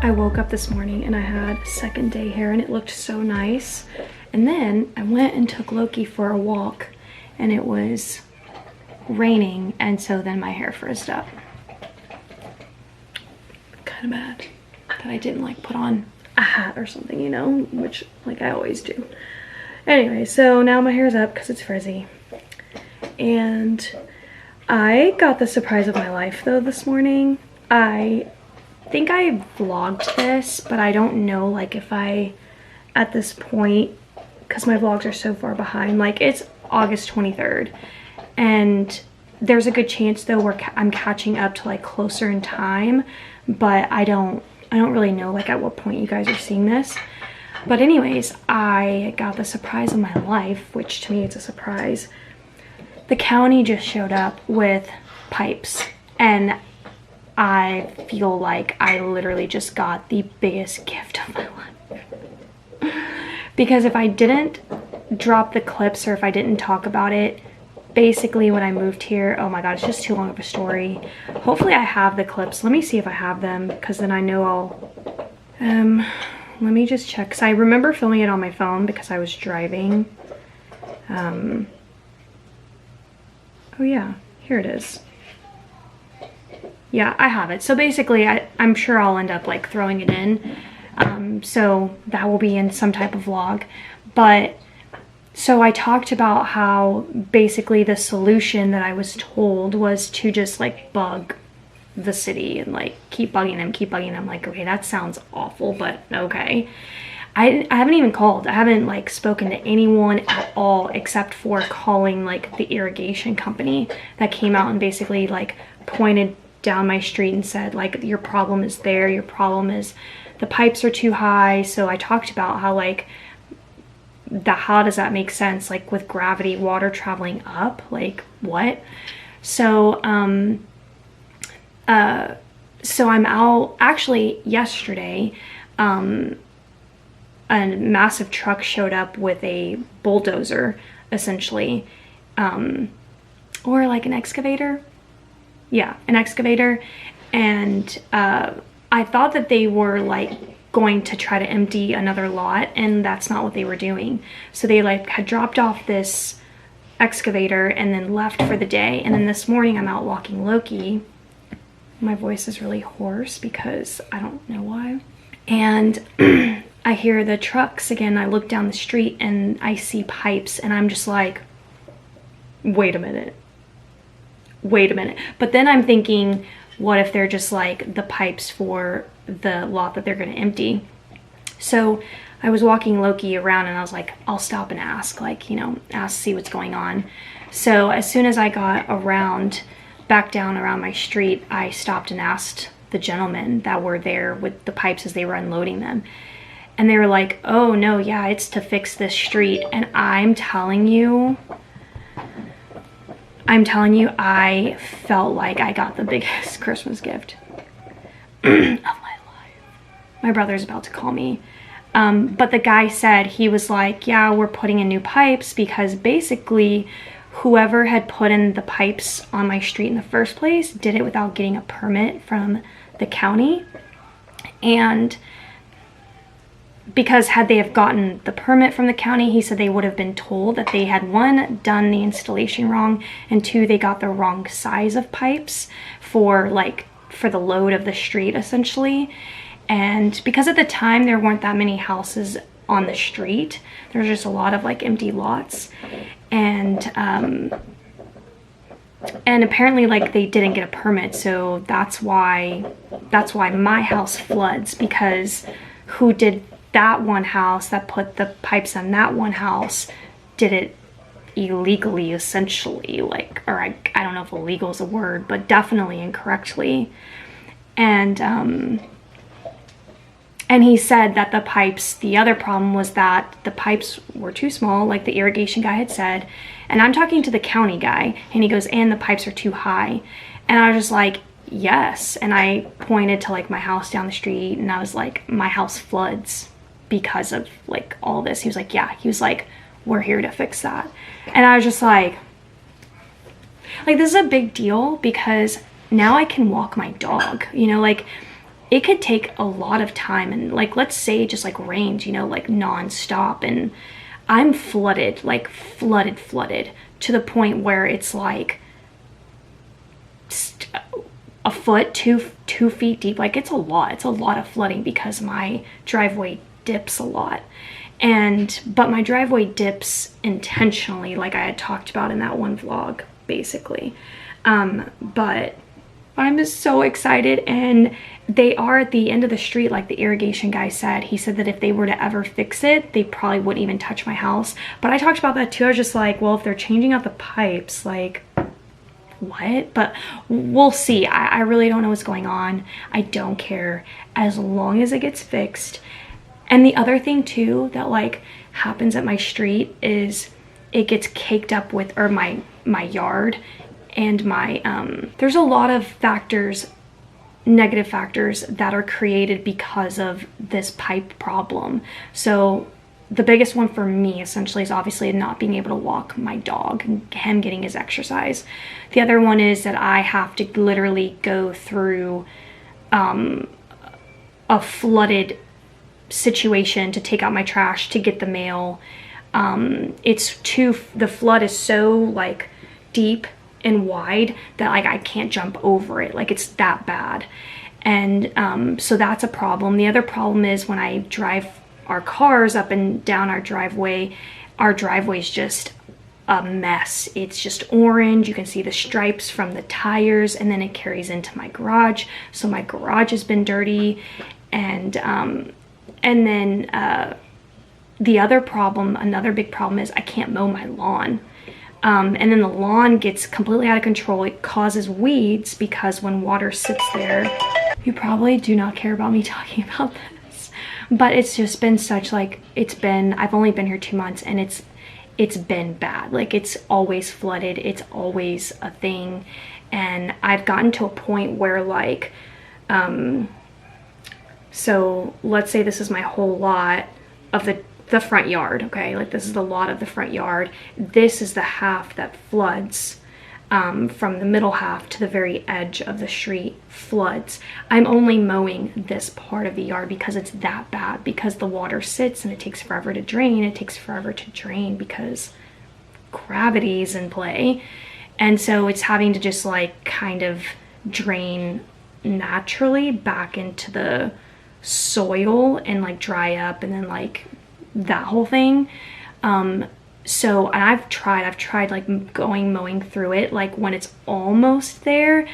I woke up this morning and I had second day hair and it looked so nice. And then I went and took Loki for a walk and it was raining, and so then my hair frizzed up. Kind of bad that I didn't like put on a hat or something, you know, which like I always do. Anyway, so now my hair's up because it's frizzy. And I got the surprise of my life though this morning. I think I vlogged this, but I don't know like if I, at this point, because my vlogs are so far behind, like it's August 23rd, and there's a good chance though where I'm catching up to like closer in time, but I don't really know like at what point you guys are seeing this. But anyways, I got the surprise of my life, which to me it's a surprise. The county just showed up with pipes, and I feel like I literally just got the biggest gift of my life. Because if I didn't drop the clips, or if I didn't talk about it, basically when I moved here, oh my god, it's just too long of a story. Hopefully I have the clips. Let me see if I have them, because then I know I'll let me just check, because I remember filming it on my phone because I was driving. Oh yeah, here it is. Yeah, I have it. So basically, I'm sure I'll end up like throwing it in. So that will be in some type of vlog. But so I talked about how basically the solution that I was told was to just like bug the city and like keep bugging them, keep bugging them. Like, okay, that sounds awful, but okay. I haven't even called. I haven't like spoken to anyone at all except for calling like the irrigation company that came out and basically like pointed down my street and said like, your problem is there, your problem is the pipes are too high. So I talked about how like how does that make sense, like with gravity, water traveling up, like what? So so I'm out actually yesterday. A massive truck showed up with a bulldozer, essentially, or like an excavator. Yeah, an excavator. And I thought that they were like going to try to empty another lot, and that's not what they were doing. So they like had dropped off this excavator and then left for the day. And then this morning I'm out walking Loki. My voice is really hoarse because I don't know why. And I hear the trucks again. I look down the street and I see pipes, and I'm just like, wait a minute. But then I'm thinking, what if they're just like the pipes for the lot that they're going to empty? So I was walking Loki around and I was like, I'll stop and ask, like, you know, see what's going on. So as soon as I got back down around my street, I stopped and asked the gentlemen that were there with the pipes as they were unloading them. And they were like, oh no, yeah, it's to fix this street. And I'm telling you, I felt like I got the biggest Christmas gift of my life. My brother's about to call me. But the guy said, he was like, yeah, we're putting in new pipes because basically whoever had put in the pipes on my street in the first place did it without getting a permit from the county. And because had they have gotten the permit from the county, he said they would have been told that they had, one, done the installation wrong, and two, they got the wrong size of pipes for the load of the street, essentially. And because at the time there weren't that many houses on the street, there's just a lot of like empty lots, and apparently like they didn't get a permit, so that's why my house floods, because who did that one house that put the pipes on that one house did it illegally, essentially, like, or I don't know if illegal is a word, but definitely incorrectly. And he said that the pipes, the other problem was that the pipes were too small, like the irrigation guy had said. And I'm talking to the county guy, and he goes, and the pipes are too high. And I was just like, yes. And I pointed to like my house down the street, and I was like, my house floods because of like all this. He was like, yeah. He was like, we're here to fix that. And I was just like this is a big deal, because now I can walk my dog, you know, like it could take a lot of time. And like, let's say it just like rains, you know, like non-stop, and I'm flooded, like flooded to the point where it's like a foot, two feet deep. Like, it's a lot of flooding because my driveway dips a lot. But my driveway dips intentionally, like I had talked about in that one vlog, basically. But I'm just so excited, and they are at the end of the street, like the irrigation guy said. He said that if they were to ever fix it, they probably wouldn't even touch my house. But I talked about that too. I was just like, well, if they're changing out the pipes, like, what? But we'll see. I really don't know what's going on. I don't care as long as it gets fixed. And the other thing too that like happens at my street is it gets caked up with, or my yard and my there's a lot of factors, negative factors, that are created because of this pipe problem. So the biggest one for me essentially is obviously not being able to walk my dog and him getting his exercise. The other one is that I have to literally go through a flooded situation to take out my trash, to get the mail. The flood is so like deep and wide that like I can't jump over it. Like, it's that bad. And so that's a problem. The other problem is when I drive our cars up and down our driveway is just a mess. It's just orange. You can see the stripes from the tires, and then it carries into my garage. So my garage has been dirty. And then the other problem, another big problem, is I can't mow my lawn. And then the lawn gets completely out of control. It causes weeds because when water sits there, you probably do not care about me talking about this, but it's just been such like, I've only been here 2 months, and it's been bad. Like, it's always flooded. It's always a thing. And I've gotten to a point where like, so let's say this is my whole lot of the front yard, okay? Like, this is the lot of the front yard. This is the half that floods, from the middle half to the very edge of the street floods. I'm only mowing this part of the yard because it's that bad, because the water sits and it takes forever to drain. It takes forever to drain because gravity's in play. And so it's having to just like kind of drain naturally back into the soil and like dry up, and then like that whole thing. So, and I've tried like mowing through it like when it's almost there,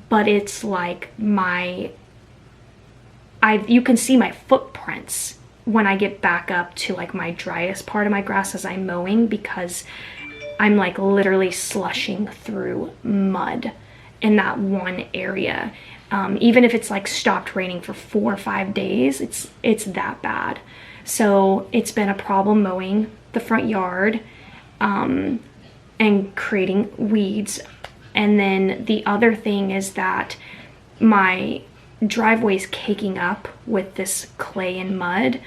but it's like you can see my footprints when I get back up to like my driest part of my grass as I'm mowing, because I'm like literally slushing through mud in that one area. Even if it's like stopped raining for 4 or 5 days, it's that bad. So it's been a problem mowing the front yard, and creating weeds. And then the other thing is that my driveway is caking up with this clay and mud,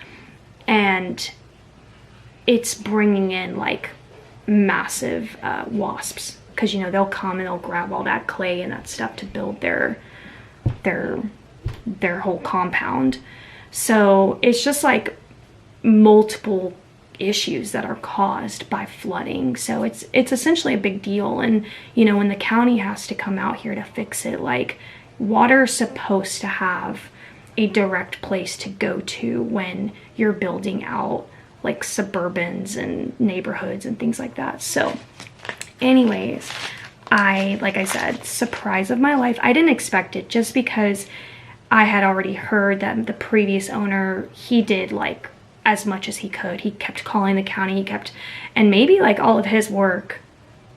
and it's bringing in like massive wasps, because you know they'll come and they'll grab all that clay and that stuff to build their whole compound. So it's just like multiple issues that are caused by flooding. So it's essentially a big deal. And you know, when the county has to come out here to fix it, like, water is supposed to have a direct place to go to when you're building out like suburbans and neighborhoods and things like that. So anyways, like I said, surprise of my life. I didn't expect it, just because I had already heard that the previous owner, he did like as much as he could. He kept calling the county, and maybe like all of his work,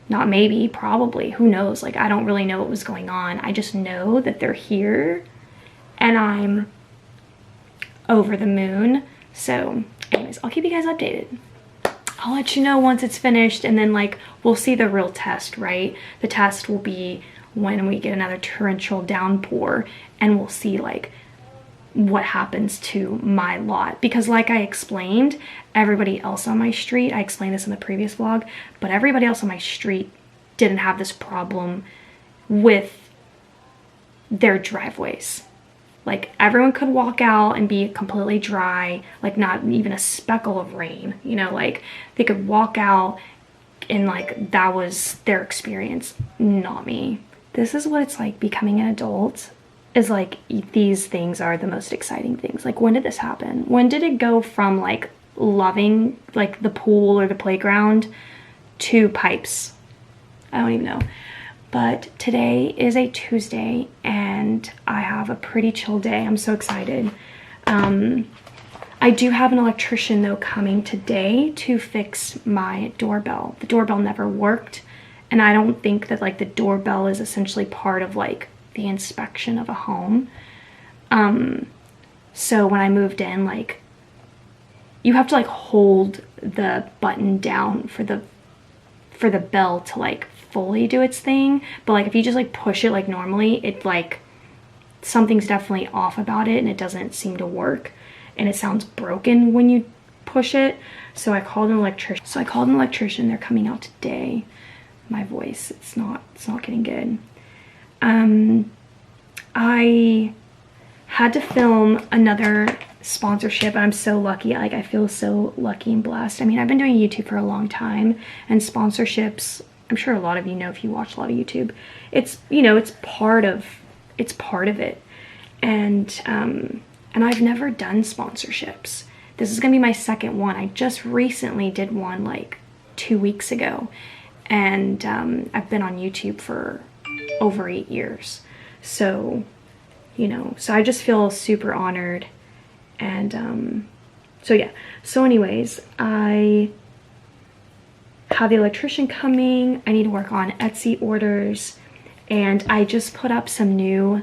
not maybe, probably, who knows, like I don't really know what was going on. I just know that they're here and I'm over the moon. So anyways, I'll keep you guys updated. I'll let you know once it's finished, and then like we'll see the real test, right? The test will be when we get another torrential downpour, and we'll see like what happens to my lot. Because like I explained, everybody else on my street, I explained this in the previous vlog, but everybody else on my street didn't have this problem with their driveways. Like everyone could walk out and be completely dry, like not even a speckle of rain, you know, like they could walk out and like that was their experience, not me. This is what it's like becoming an adult, is like these things are the most exciting things. Like when did this happen? When did it go from like loving like the pool or the playground to pipes? I don't even know. But today is a Tuesday and I have a pretty chill day. I'm so excited. I do have an electrician though coming today to fix my doorbell. The doorbell never worked, and I don't think that like the doorbell is essentially part of like the inspection of a home. So when I moved in, like you have to like hold the button down for the bell to like fully do its thing, but like if you just like push it like normally, it like something's definitely off about it and it doesn't seem to work and it sounds broken when you push it. So I called an electrician. They're coming out today. My voice, it's not getting good. I had to film another sponsorship and I'm so lucky. Like I feel so lucky and blessed. I mean, I've been doing YouTube for a long time, and sponsorships, I'm sure a lot of you know if you watch a lot of YouTube, it's, you know, it's part of it. And I've never done sponsorships. This is gonna be my second one. I just recently did one like 2 weeks ago, and I've been on YouTube for over 8 years. So, you know, so I just feel super honored. And so yeah, so anyways, I have the electrician coming. I need to work on Etsy orders, and I just put up some new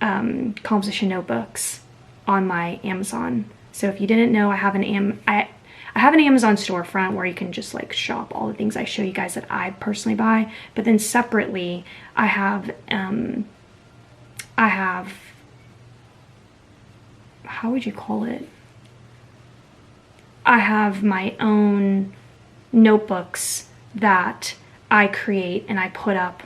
composition notebooks on my Amazon. So if you didn't know, I have an Amazon storefront where you can just like shop all the things I show you guys that I personally buy. But then separately, I have how would you call it? I have my own notebooks that I create and I put up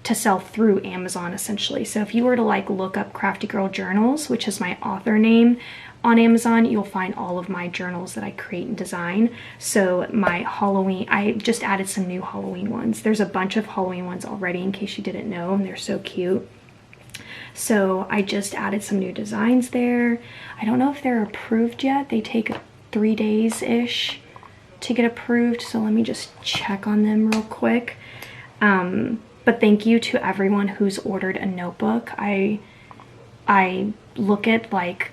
to sell through Amazon essentially. So if you were to like look up CraftyGirl journals, which is my author name on Amazon, you'll find all of my journals that I create and design. So my Halloween, I just added some new Halloween ones. There's a bunch of Halloween ones already in case you didn't know, and they're so cute. So I just added some new designs there. I don't know if they're approved yet. They take 3 days-ish to get approved. So let me just check on them real quick. But thank you to everyone who's ordered a notebook. I look at like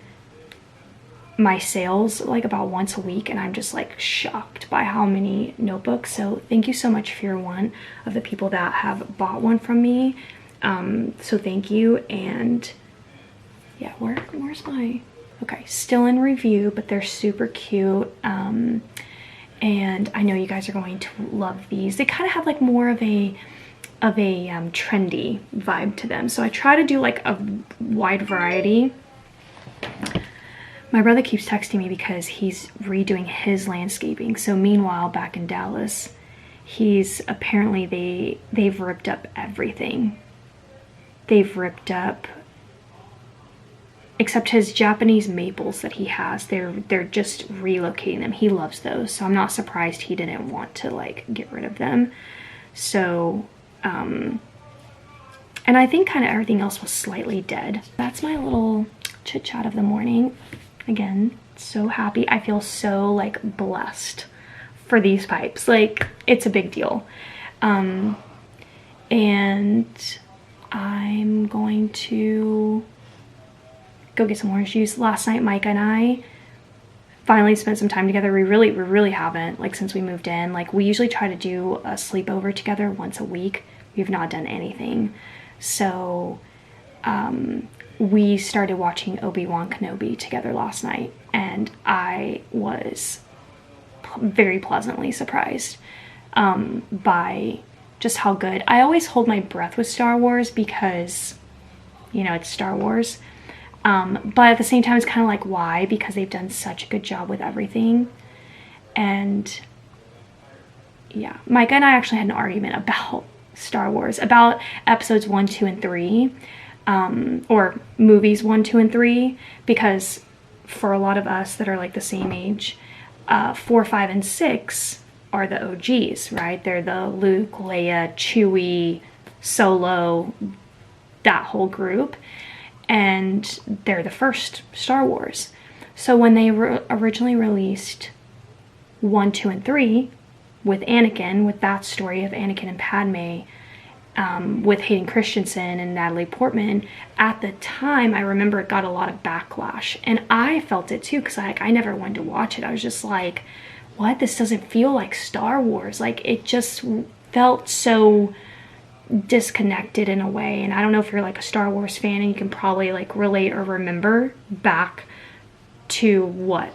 my sales like about once a week, and I'm just like shocked by how many notebooks. So thank you so much if you're one of the people that have bought one from me. So thank you. And yeah, where's my, okay, still in review, but they're super cute. And I know you guys are going to love these. They kind of have like more of a trendy vibe to them. So I try to do like a wide variety. My brother keeps texting me because he's redoing his landscaping. So meanwhile, back in Dallas, he's apparently, they've ripped up everything. They've ripped up, except his Japanese maples that he has, they're just relocating them. He loves those, so I'm not surprised he didn't want to like get rid of them. So, and I think kind of everything else was slightly dead. That's my little chit chat of the morning. Again, so happy. I feel so like blessed for these pipes. Like it's a big deal. And I'm going to go get some orange juice. Last night, Micah and I finally spent some time together. We really haven't, like since we moved in. Like we usually try to do a sleepover together once a week. We've not done anything. So we started watching Obi-Wan Kenobi together last night, and I was very pleasantly surprised by just how good. I always hold my breath with Star Wars because, you know, it's Star Wars. But at the same time, it's kind of like, why? Because they've done such a good job with everything. And yeah, Micah and I actually had an argument about Star Wars, about episodes 1, 2, and 3. or movies 1, 2, and 3, because for a lot of us that are like the same age, 4, 5, and 6 are the OGs, right? They're the Luke, Leia, Chewie, Solo, that whole group, and they're the first Star Wars. So when they originally released 1, 2, and 3 with Anakin, with that story of Anakin and Padme, with Hayden Christensen and Natalie Portman, at the time I remember it got a lot of backlash, and I felt it too, because I never wanted to watch it. I was just like, what, this doesn't feel like Star Wars. Like, it just felt so disconnected in a way. And I don't know if you're like a Star Wars fan and you can probably like relate or remember back to what,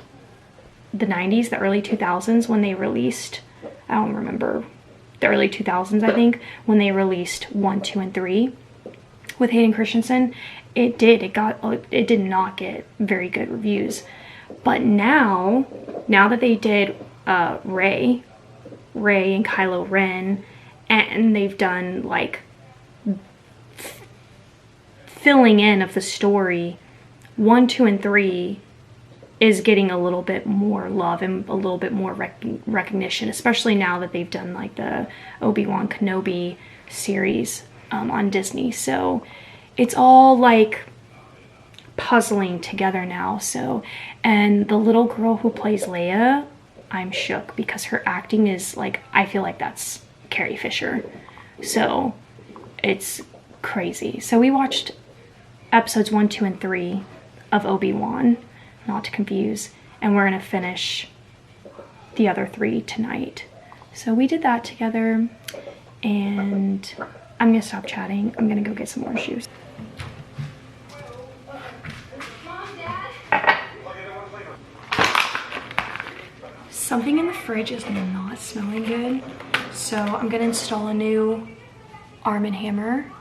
the 90s, the early 2000s, when they released, I don't remember, the early 2000s, I think, when they released 1, 2, and 3 with Hayden Christensen. It did not get very good reviews. But now that they did Rey and Kylo Ren, and they've done like filling in of the story, 1, 2, and 3 is getting a little bit more love and a little bit more recognition, especially now that they've done like the Obi-Wan Kenobi series on Disney. So it's all like puzzling together now. So, and the little girl who plays Leia, I'm shook, because her acting is like, I feel like that's Carrie Fisher. So it's crazy. So we watched episodes 1, 2, and 3 of Obi-Wan, not to confuse, and we're gonna finish the other 3 tonight. So we did that together, and I'm gonna stop chatting. I'm gonna go get some more shoes. Something in the fridge is not smelling good, so I'm gonna install a new Arm & Hammer.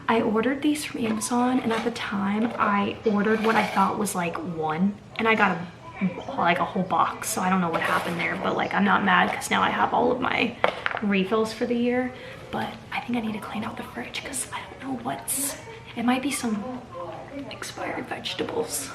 I ordered these from Amazon, and at the time I ordered what I thought was like 1, and I got like a whole box. So I don't know what happened there, but like, I'm not mad because now I have all of my refills for the year. But I think I need to clean out the fridge because I don't know it might be some expired vegetables.